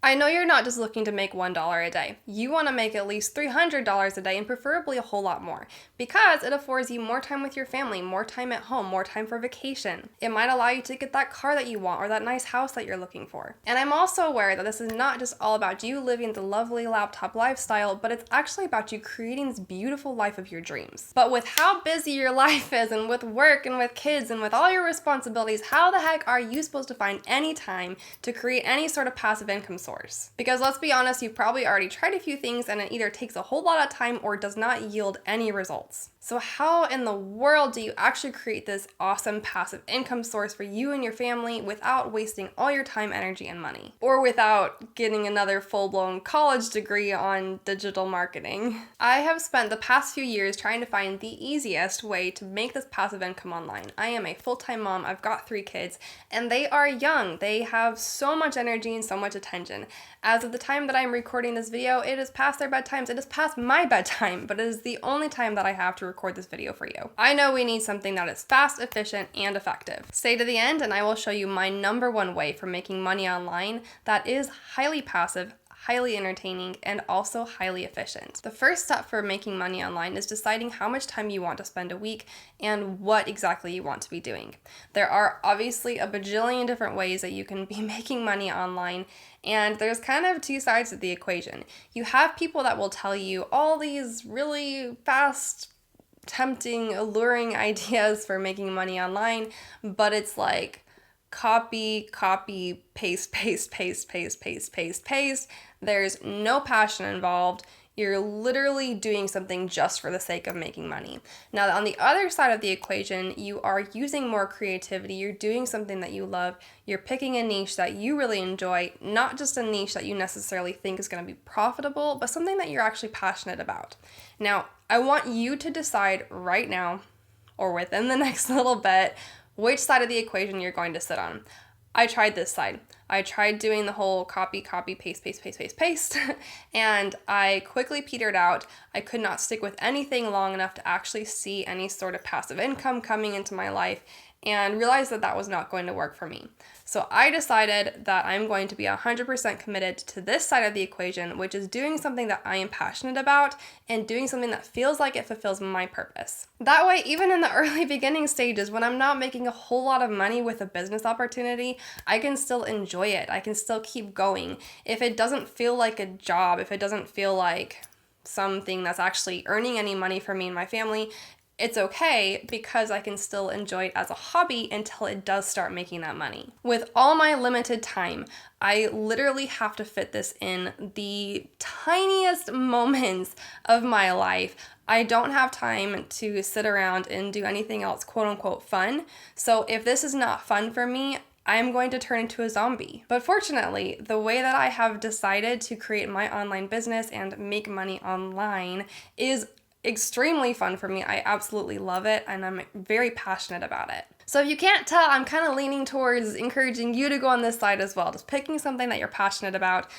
I know you're not just looking to make $1 a day. You want to make at least $300 a day and preferably a whole lot more because it affords you more time with your family, more time at home, more time for vacation. It might allow you to get that car that you want or that nice house that you're looking for. And I'm also aware that this is not just all about you living the lovely laptop lifestyle, but it's actually about you creating this beautiful life of your dreams. But with how busy your life is and with work and with kids and with all your responsibilities, how the heck are you supposed to find any time to create any sort of passive income source? Because let's be honest, you've probably already tried a few things and it either takes a whole lot of time or does not yield any results. So how in the world do you actually create this awesome passive income source for you and your family without wasting all your time, energy, and money? Or without getting another full-blown college degree on digital marketing? I have spent the past few years trying to find the easiest way to make this passive income online. I am a full-time mom, I've got 3 kids, and they are young. They have so much energy and so much attention. As of the time that I'm recording this video, it is past their bedtimes. It is past my bedtime, but it is the only time that I have to record this video for you. I know we need something that is fast, efficient, and effective. Stay to the end and I will show you my #1 way for making money online that is highly passive, highly entertaining, and also highly efficient. The first step for making money online is deciding how much time you want to spend a week and what exactly you want to be doing. There are obviously a bajillion different ways that you can be making money online, and there's kind of 2 sides of the equation. You have people that will tell you all these really fast, tempting, alluring ideas for making money online, but it's like copy, copy, paste, paste, paste, paste, paste, paste, paste. There's no passion involved. You're literally doing something just for the sake of making money. Now, on the other side of the equation, you are using more creativity. You're doing something that you love. You're picking a niche that you really enjoy, not just a niche that you necessarily think is going to be profitable, but something that you're actually passionate about. Now, I want you to decide right now, or within the next little bit, which side of the equation you're going to sit on. I tried this side. I tried doing the whole copy, copy, paste, paste, paste, paste, paste, and I quickly petered out. I could not stick with anything long enough to actually see any sort of passive income coming into my life and realized that that was not going to work for me. So I decided that I'm going to be 100% committed to this side of the equation, which is doing something that I am passionate about and doing something that feels like it fulfills my purpose. That way, even in the early beginning stages, when I'm not making a whole lot of money with a business opportunity, I can still enjoy it. I can still keep going. If it doesn't feel like a job, if it doesn't feel like something that's actually earning any money for me and my family, it's okay because I can still enjoy it as a hobby until it does start making that money. With all my limited time, I literally have to fit this in the tiniest moments of my life. I don't have time to sit around and do anything else quote unquote fun. So if this is not fun for me, I'm going to turn into a zombie. But fortunately, the way that I have decided to create my online business and make money online is extremely fun for me. I absolutely love it and I'm very passionate about it. So if you can't tell, I'm kind of leaning towards encouraging you to go on this side as well. Just picking something that you're passionate about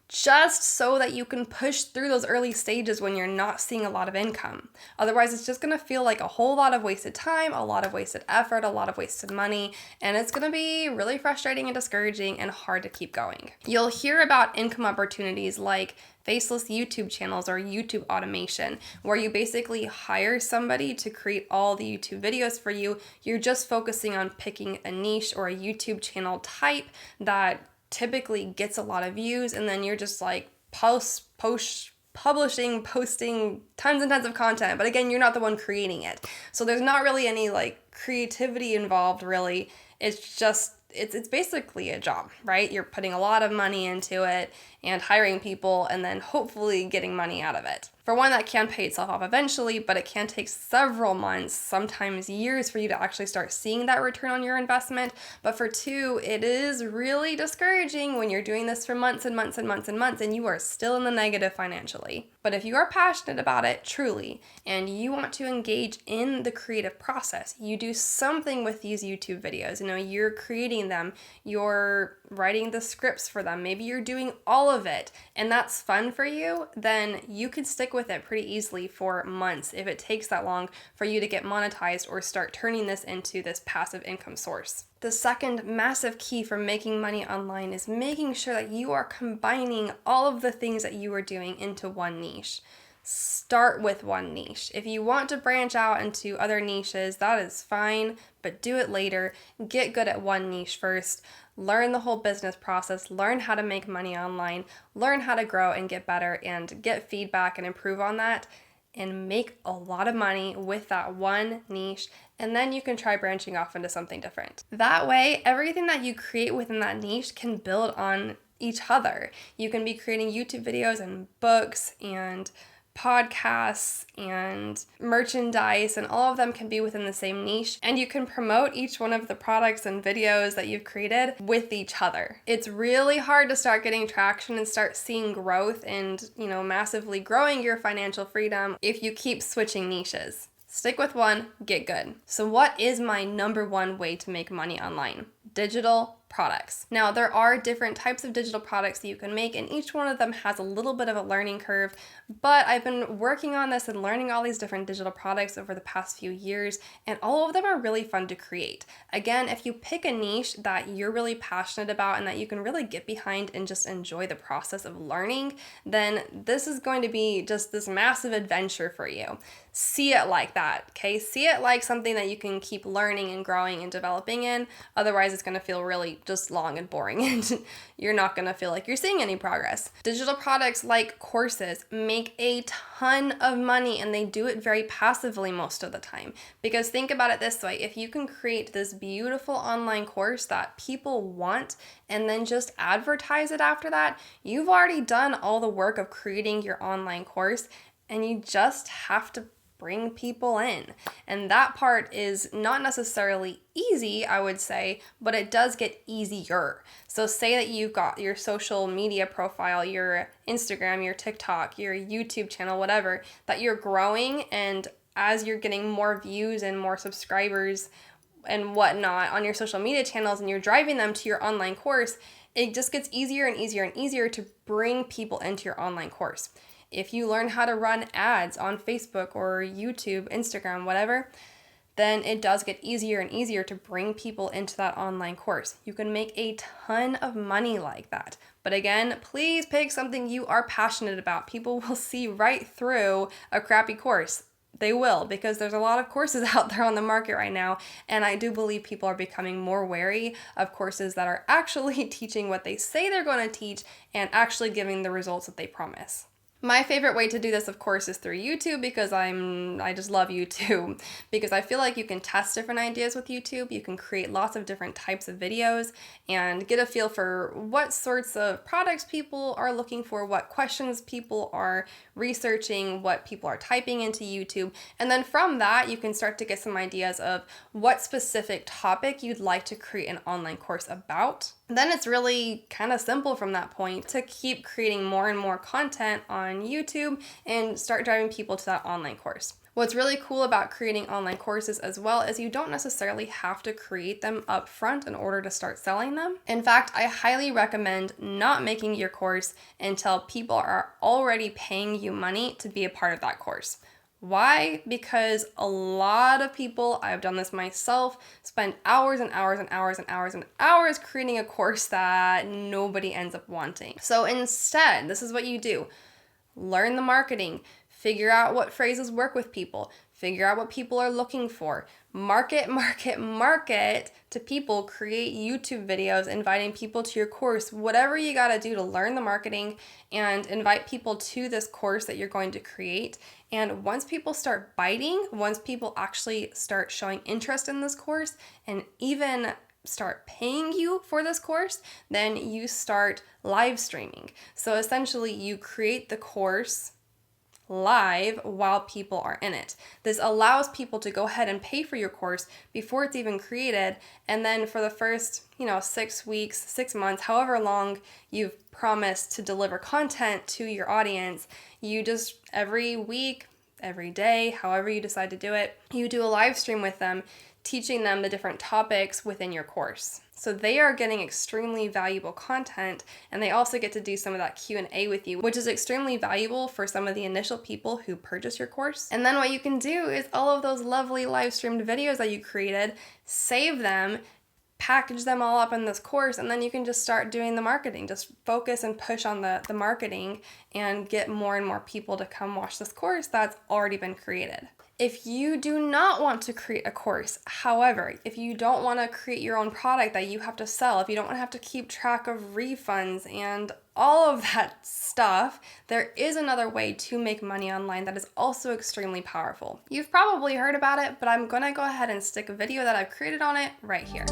just so that you can push through those early stages when you're not seeing a lot of income. Otherwise, it's just gonna feel like a whole lot of wasted time, a lot of wasted effort, a lot of wasted money, and it's gonna be really frustrating and discouraging and hard to keep going. You'll hear about income opportunities like faceless YouTube channels or YouTube automation, where you basically hire somebody to create all the YouTube videos for you. You're just focusing on picking a niche or a YouTube channel type that typically gets a lot of views, and then you're just like publishing, posting tons and tons of content. But again, you're not the one creating it. So there's not really any like creativity involved really. It's just, it's basically a job, right? You're putting a lot of money into it and hiring people and then hopefully getting money out of it. For one, that can pay itself off eventually, but it can take several months, sometimes years for you to actually start seeing that return on your investment. But for 2, it is really discouraging when you're doing this for months and months and months and months and you are still in the negative financially. But if you are passionate about it truly and you want to engage in the creative process, you do something with these YouTube videos. You know, you're creating them, you're writing the scripts for them, maybe you're doing all of it and that's fun for you, then you can stick with with it pretty easily for months if it takes that long for you to get monetized or start turning this into this passive income source. The second massive key for making money online is making sure that you are combining all of the things that you are doing into one niche. Start with one niche. If you want to branch out into other niches, that is fine, but do it later. Get good at one niche first. Learn the whole business process, learn how to make money online, learn how to grow and get better and get feedback and improve on that, and make a lot of money with that one niche, and then you can try branching off into something different. That way, everything that you create within that niche can build on each other. You can be creating YouTube videos and books and podcasts and merchandise, and all of them can be within the same niche, and you can promote each one of the products and videos that you've created with each other. It's really hard to start getting traction and start seeing growth and, massively growing your financial freedom if you keep switching niches. Stick with one, get good. So what is my number one way to make money online? Digital products. Now, there are different types of digital products that you can make, and each one of them has a little bit of a learning curve, but I've been working on this and learning all these different digital products over the past few years, and all of them are really fun to create. Again, if you pick a niche that you're really passionate about and that you can really get behind and just enjoy the process of learning, then this is going to be just this massive adventure for you. See it like that, okay? See it like something that you can keep learning and growing and developing in. Otherwise, it's going to feel really just long and boring, and you're not going to feel like you're seeing any progress. Digital products like courses make a ton of money, and they do it very passively most of the time. Because think about it this way, if you can create this beautiful online course that people want and then just advertise it after that, you've already done all the work of creating your online course, and you just have to bring people in. And that part is not necessarily easy, I would say, but it does get easier. So say that you've got your social media profile, your Instagram, your TikTok, your YouTube channel, whatever, that you're growing, and as you're getting more views and more subscribers and whatnot on your social media channels, and you're driving them to your online course, it just gets easier and easier and easier to bring people into your online course. If you learn how to run ads on Facebook or YouTube, Instagram, whatever, then it does get easier and easier to bring people into that online course. You can make a ton of money like that. But again, please pick something you are passionate about. People will see right through a crappy course. They will, because there's a lot of courses out there on the market right now, and I do believe people are becoming more wary of courses that are actually teaching what they say they're going to teach and actually giving the results that they promise. My favorite way to do this, of course, is through YouTube, because I just love YouTube, because I feel like you can test different ideas with YouTube. You can create lots of different types of videos and get a feel for what sorts of products people are looking for, what questions people are researching, what people are typing into YouTube. And then from that, you can start to get some ideas of what specific topic you'd like to create an online course about. Then it's really kind of simple from that point to keep creating more and more content on YouTube and start driving people to that online course. What's really cool about creating online courses as well is you don't necessarily have to create them up front in order to start selling them. In fact, I highly recommend not making your course until people are already paying you money to be a part of that course. Why? Because a lot of people, I've done this myself, spend hours and hours and hours and hours and hours creating a course that nobody ends up wanting. So instead, this is what you do. Learn the marketing, figure out what phrases work with people, figure out what people are looking for, market to people, create YouTube videos inviting people to your course, whatever you gotta do to learn the marketing and invite people to this course that you're going to create. And once people start biting, once people actually start showing interest in this course and even start paying you for this course, then you start live streaming. So essentially you create the course live while people are in it. This allows people to go ahead and pay for your course before it's even created, and then for the first 6 weeks, 6 months, however long you've promised to deliver content to your audience, you just every week, every day, however you decide to do it, you do a live stream with them, teaching them the different topics within your course. So they are getting extremely valuable content, and they also get to do some of that Q&A with you, which is extremely valuable for some of the initial people who purchase your course. And then what you can do is all of those lovely live streamed videos that you created, save them, package them all up in this course, and then you can just start doing the marketing. Just focus and push on the marketing and get more and more people to come watch this course that's already been created. If you do not want to create a course, however, if you don't want to create your own product that you have to sell, if you don't want to have to keep track of refunds and all of that stuff, there is another way to make money online that is also extremely powerful. You've probably heard about it, but I'm going to go ahead and stick a video that I've created on it right here.